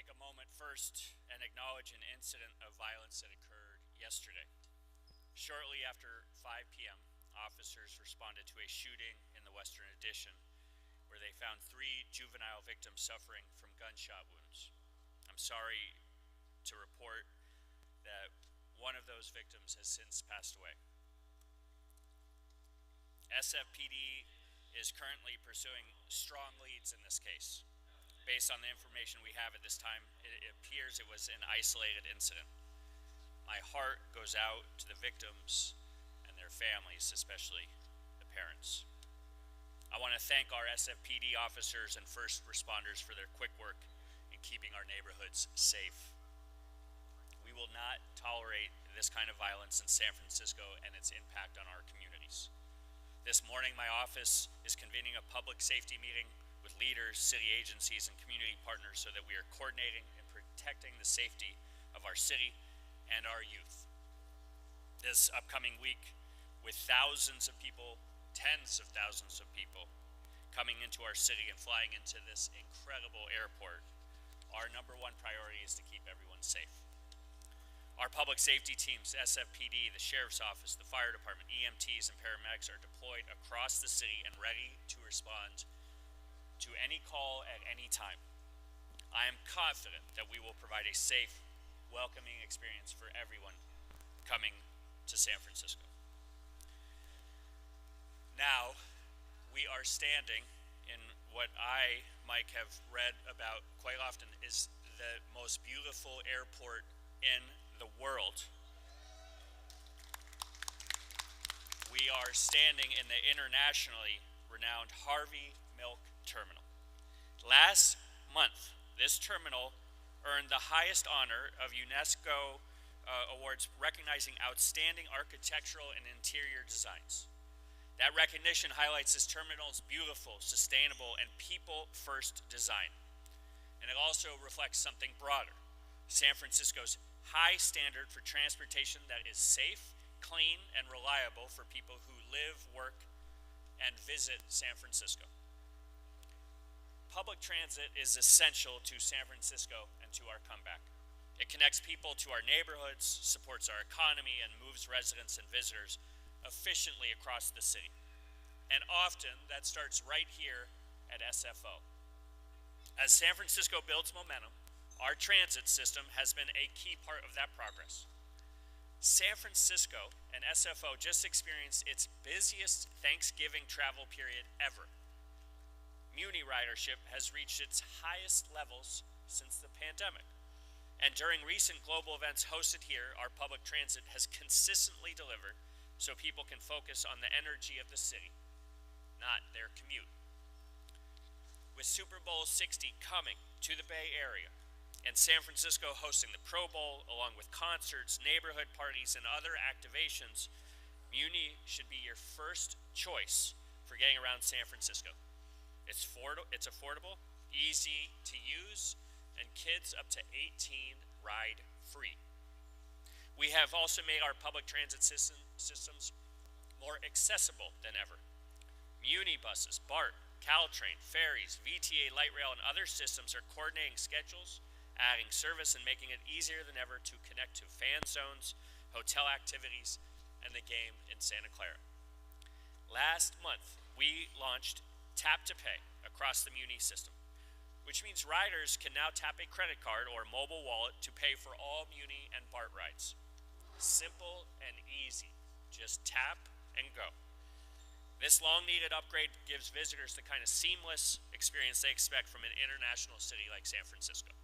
take a moment first and acknowledge an incident of violence that occurred yesterday. Shortly after 5 p.m., officers responded to a shooting in the Western Addition where they found 3 juvenile victims suffering from gunshot wounds. I'm sorry to report that one of those victims has since passed away. SFPD is currently pursuing strong leads in this case. Based on the information we have at this time, it appears it was an isolated incident. My heart goes out to the victims and their families, especially the parents. I want to thank our SFPD officers and first responders for their quick work in keeping our neighborhoods safe. We will not tolerate this kind of violence in San Francisco and its impact on our communities. This morning, my office is convening a public safety meeting with leaders, city agencies, and community partners so that we are coordinating and protecting the safety of our city and our youth. This upcoming week, with thousands of people, tens of thousands of people coming into our city and flying into this incredible airport, our number one priority is to keep everyone safe. Our public safety teams, SFPD, the Sheriff's Office, the Fire Department, EMTs, and paramedics are deployed across the city and ready to respond to any call at any time. I am confident that we will provide a safe, welcoming experience for everyone coming to San Francisco. Now, we are standing in what I, Mike, have read about quite often is the most beautiful airport in the world. We are standing in the internationally renowned Harvey Milk Terminal. Last month, this terminal earned the highest honor of UNESCO awards recognizing outstanding architectural and interior designs. That recognition highlights this terminal's beautiful, sustainable, and people-first design. And it also reflects something broader: San Francisco's high standard for transportation that is safe, clean, and reliable for people who live, work, and visit San Francisco. Public transit is essential to San Francisco and to our comeback. It connects people to our neighborhoods, supports our economy, and moves residents and visitors efficiently across the city. And often, that starts right here at SFO. As San Francisco builds momentum, our transit system has been a key part of that progress. San Francisco and SFO just experienced its busiest Thanksgiving travel period ever. Muni ridership has reached its highest levels since the pandemic. And during recent global events hosted here, our public transit has consistently delivered so people can focus on the energy of the city, not their commute. With Super Bowl 60 coming to the Bay Area, and San Francisco hosting the Pro Bowl, along with concerts, neighborhood parties, and other activations, Muni should be your first choice for getting around San Francisco. It's affordable, easy to use, and kids up to 18 ride free. We have also made our public transit systems more accessible than ever. Muni buses, BART, Caltrain, ferries, VTA light rail, and other systems are coordinating schedules, adding service, and making it easier than ever to connect to fan zones, hotel activities, and the game in Santa Clara. Last month, we launched Tap to Pay across the Muni system, which means riders can now tap a credit card or mobile wallet to pay for all Muni and BART rides. Simple and easy. Just tap and go. This long-needed upgrade gives visitors the kind of seamless experience they expect from an international city like San Francisco.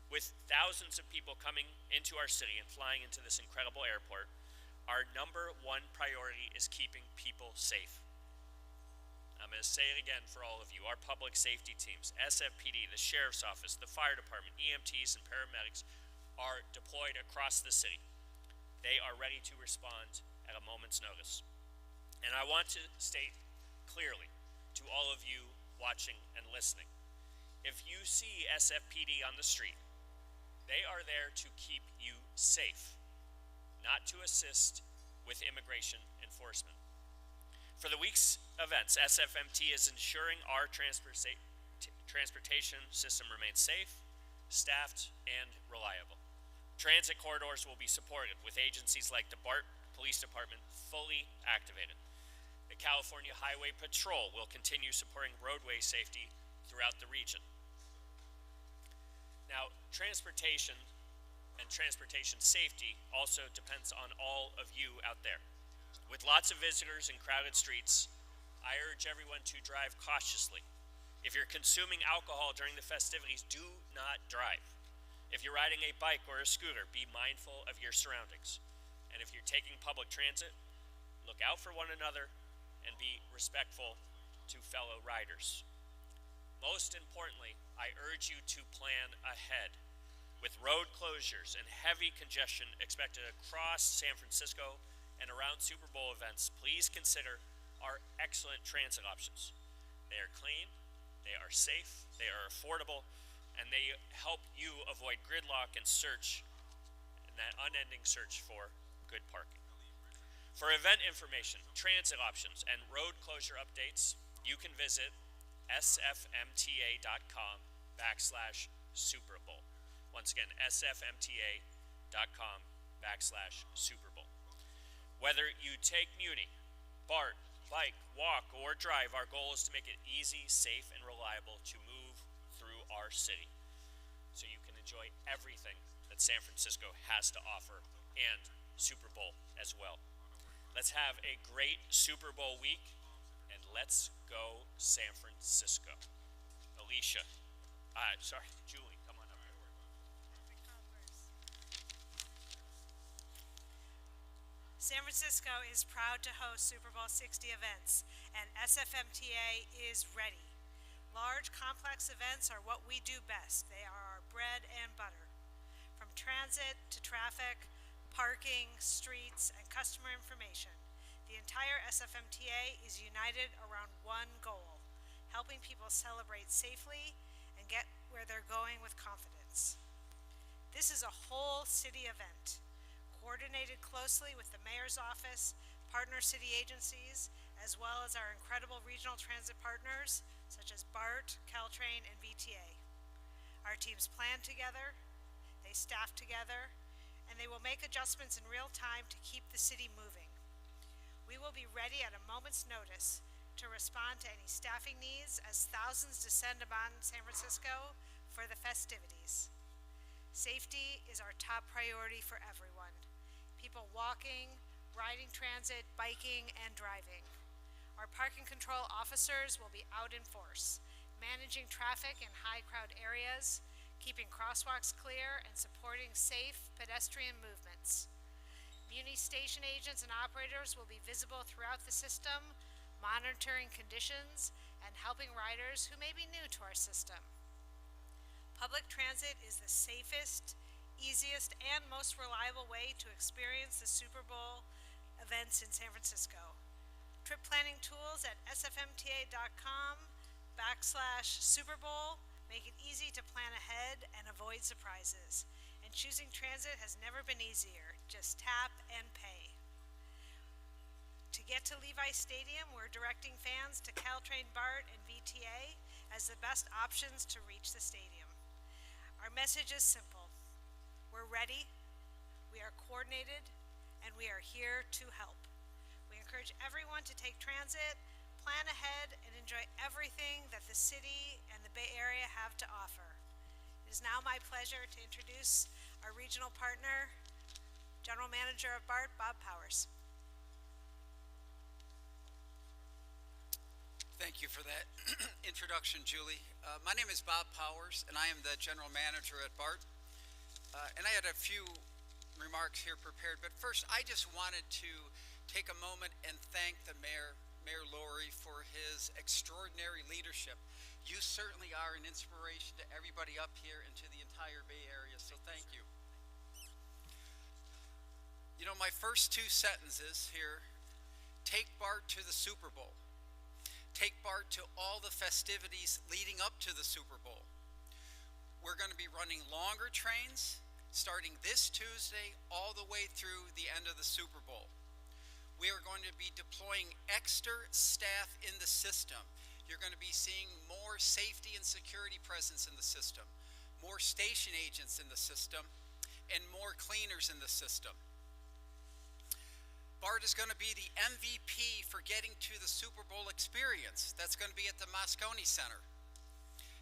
With thousands of people coming into our city and flying into this incredible airport, our number one priority is keeping people safe. I'm going to say it again for all of you. Our public safety teams, SFPD, the Sheriff's Office, the Fire Department, EMTs, and paramedics are deployed across the city. They are ready to respond at a moment's notice. And I want to state clearly to all of you watching and listening, if you see SFPD on the street, they are there to keep you safe, not to assist with immigration enforcement. For the week's events, SFMT is ensuring our transportation system remains safe, staffed, and reliable. Transit corridors will be supported with agencies like the BART Police Department fully activated. The California Highway Patrol will continue supporting roadway safety throughout the region. Now, transportation and transportation safety also depends on all of you out there. With lots of visitors and crowded streets, I urge everyone to drive cautiously. If you're consuming alcohol during the festivities, do not drive. If you're riding a bike or a scooter, be mindful of your surroundings. And if you're taking public transit, look out for one another and be respectful to fellow riders. Most importantly, I urge you to plan ahead. With road closures and heavy congestion expected across San Francisco and around Super Bowl events, please consider our excellent transit options. They are clean, they are safe, they are affordable, and they help you avoid gridlock and that unending search for good parking. For event information, transit options, and road closure updates, you can visit sfmta.com/Super Bowl. Once again, sfmta.com/Super Bowl. Whether you take Muni, BART, bike, walk, or drive, our goal is to make it easy, safe, and reliable to move through our city so you can enjoy everything that San Francisco has to offer and Super Bowl as well. Let's have a great Super Bowl week, and let's go San Francisco. Julie, come on up. San Francisco is proud to host Super Bowl 60 events, and SFMTA is ready. Large, complex events are what we do best. They are our bread and butter. From transit to traffic, parking, streets, and customer information, the entire SFMTA is united around one goal: helping people celebrate safely and get where they're going with confidence. This is a whole city event, coordinated closely with the mayor's office, partner city agencies, as well as our incredible regional transit partners such as BART, Caltrain, and VTA. Our teams plan together, they staff together, and they will make adjustments in real time to keep the city moving. We will be ready at a moment's notice to respond to any staffing needs as thousands descend upon San Francisco for the festivities. Safety is our top priority for everyone. People walking, riding transit, biking, and driving. Our parking control officers will be out in force, managing traffic in high crowd areas, keeping crosswalks clear, and supporting safe pedestrian movements. Muni station agents and operators will be visible throughout the system, monitoring conditions and helping riders who may be new to our system. Public transit is the safest, easiest, and most reliable way to experience the Super Bowl events in San Francisco. Trip planning tools at sfmta.com/Super Bowl make it easy to plan ahead and avoid surprises. And choosing transit has never been easier. Just tap and pay. To get to Levi Stadium, we're directing fans to Caltrain, BART, and VTA as the best options to reach the stadium. Our message is simple. We're ready, we are coordinated, and we are here to help. We encourage everyone to take transit, plan ahead, and enjoy everything that the city and the Bay Area have to offer. It is now my pleasure to introduce our regional partner, General Manager of BART, Bob Powers. Thank you for that introduction, Julie. My name is Bob Powers, and I am the General Manager at BART. And I had a few remarks here prepared, but first I just wanted to take a moment and thank the Mayor Lowry, for his extraordinary leadership. You certainly are an inspiration to everybody up here and to the entire Bay Area, so thank you. You know, my first two sentences here: take BART to the Super Bowl. Take BART to all the festivities leading up to the Super Bowl. We're going to be running longer trains starting this Tuesday all the way through the end of the Super Bowl. We are going to be deploying extra staff in the system. You're going to be seeing more safety and security presence in the system, more station agents in the system, and more cleaners in the system. BART is going to be the MVP for getting to the Super Bowl experience. That's going to be at the Moscone Center.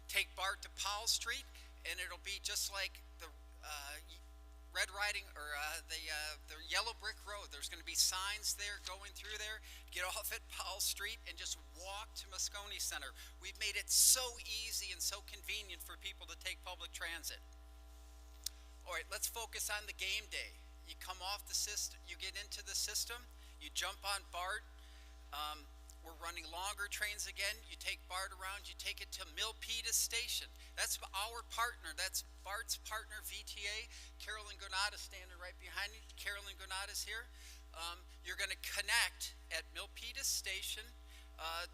Take BART to Powell Street, and it'll be just like the Red Riding, or the Yellow Brick Road. There's going to be signs there going through there. Get off at Powell Street and just walk to Moscone Center. We've made it so easy and so convenient for people to take public transit. All right, let's focus on the game day. You come off the system, you get into the system, you jump on BART. We're running longer trains again. You take BART around, you take it to Milpitas Station. That's our partner. That's BART's partner, VTA. Carolyn Gonada is standing right behind you. Carolyn Gonada is here. You're going to connect at Milpitas Station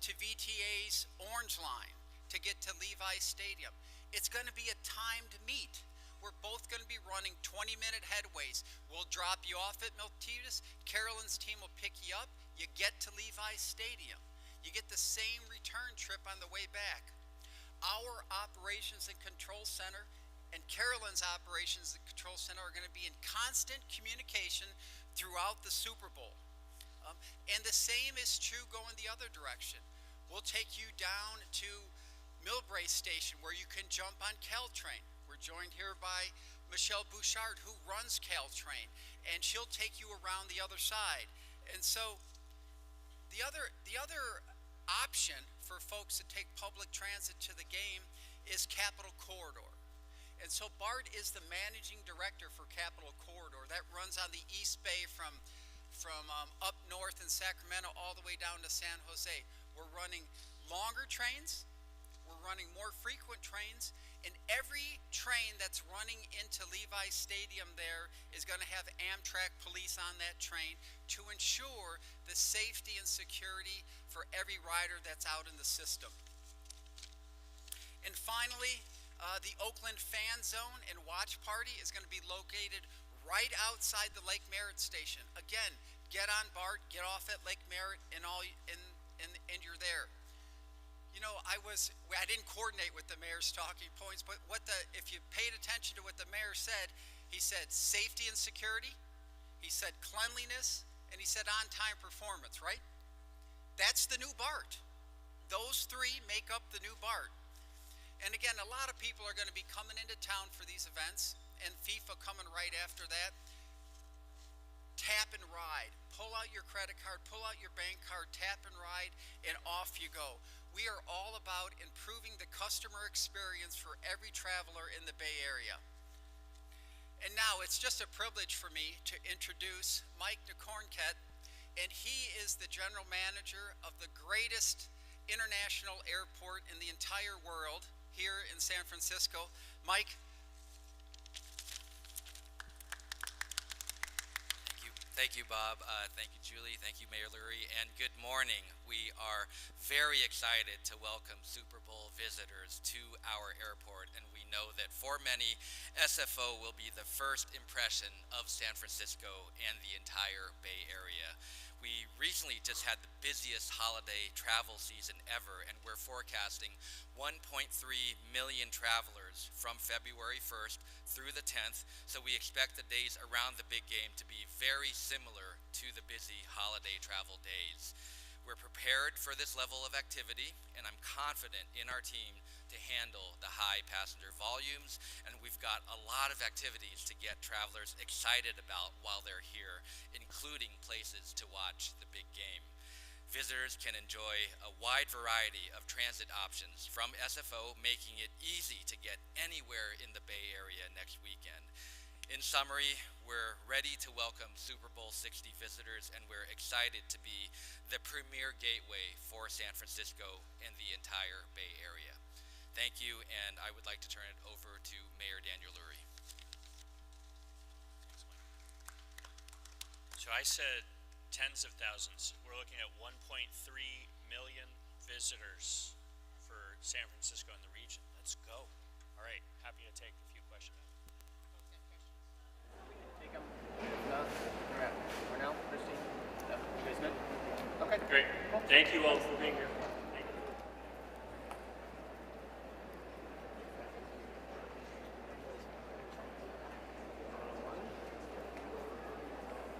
to VTA's Orange Line to get to Levi Stadium. It's going to be a timed meet. We're both going to be running 20-minute headways. We'll drop you off at Milpitas. Carolyn's team will pick you up. You get to Levi Stadium. You get the same return trip on the way back. Our operations and control center and Carolyn's operations and control center are going to be in constant communication throughout the Super Bowl. And the same is true going the other direction. We'll take you down to Millbrae Station where you can jump on Caltrain. We're joined here by Michelle Bouchard, who runs Caltrain, and she'll take you around the other side. And so the other option for folks to take public transit to the game is Capital Corridor. And so BART is the managing director for Capital Corridor. That runs on the East Bay from up north in Sacramento all the way down to San Jose. We're running longer trains, we're running more frequent trains, and every train that's running into Levi Stadium there is going to have Amtrak police on that train to ensure the safety and security for every rider that's out in the system. And finally, the Oakland Fan Zone and Watch Party is going to be located right outside the Lake Merritt station. Again, get on BART, get off at Lake Merritt, and you're there. You know, I didn't coordinate with the mayor's talking points, but if you paid attention to what the mayor said, he said safety and security, he said cleanliness, and he said on-time performance, right? That's the new BART. Those three make up the new BART. And again, a lot of people are going to be coming into town for these events, and FIFA coming right after that. Tap and ride. Pull out your credit card, pull out your bank card, tap and ride, and off you go. We are all about improving the customer experience for every traveler in the Bay Area. And now it's just a privilege for me to introduce Mike DeCornket, and he is the general manager of the greatest international airport in the entire world here in San Francisco. Mike. Thank you, Bob. Thank you, Julie. Thank you, Mayor Lurie. And good morning. We are very excited to welcome Super Bowl visitors to our airport. And we know that for many, SFO will be the first impression of San Francisco and the entire Bay Area. We recently just had the busiest holiday travel season ever, and we're forecasting 1.3 million travelers from February 1st through the 10th, so we expect the days around the big game to be very similar to the busy holiday travel days. We're prepared for this level of activity, and I'm confident in our team to handle the high passenger volumes, and we've got a lot of activities to get travelers excited about while they're here, including places to watch the big game. Visitors can enjoy a wide variety of transit options from SFO, making it easy to get anywhere in the Bay Area next weekend. In summary, we're ready to welcome Super Bowl 60 visitors, and we're excited to be the premier gateway for San Francisco and the entire Bay Area. Thank you, and I would like to turn it over to Mayor Daniel Lurie. So I said tens of thousands. We're looking at 1.3 million visitors for San Francisco and the region. Let's go. All right, happy to take a few questions. We can take them. If not, they're out. For now, Christine, you guys good? Okay. Great. Thank you all for